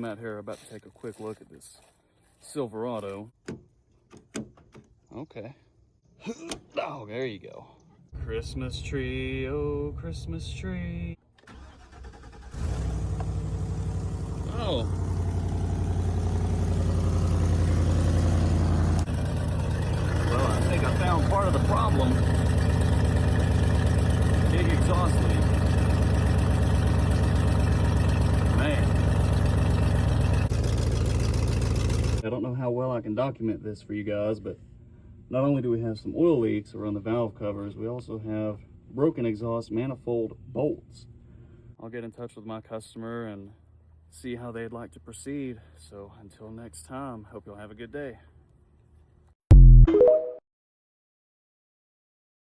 I'm out here about to take a quick look at this Silverado. Okay. Oh, there you go. Christmas tree, oh, Christmas tree. Oh. Well, I think I found part of the problem. Big exhaust leak. Man. I don't know how well I can document this for you guys, but not only do we have some oil leaks around the valve covers, we also have broken exhaust manifold bolts. I'll get in touch with my customer and see how they'd like to proceed. So until next time, hope you'll have a good day.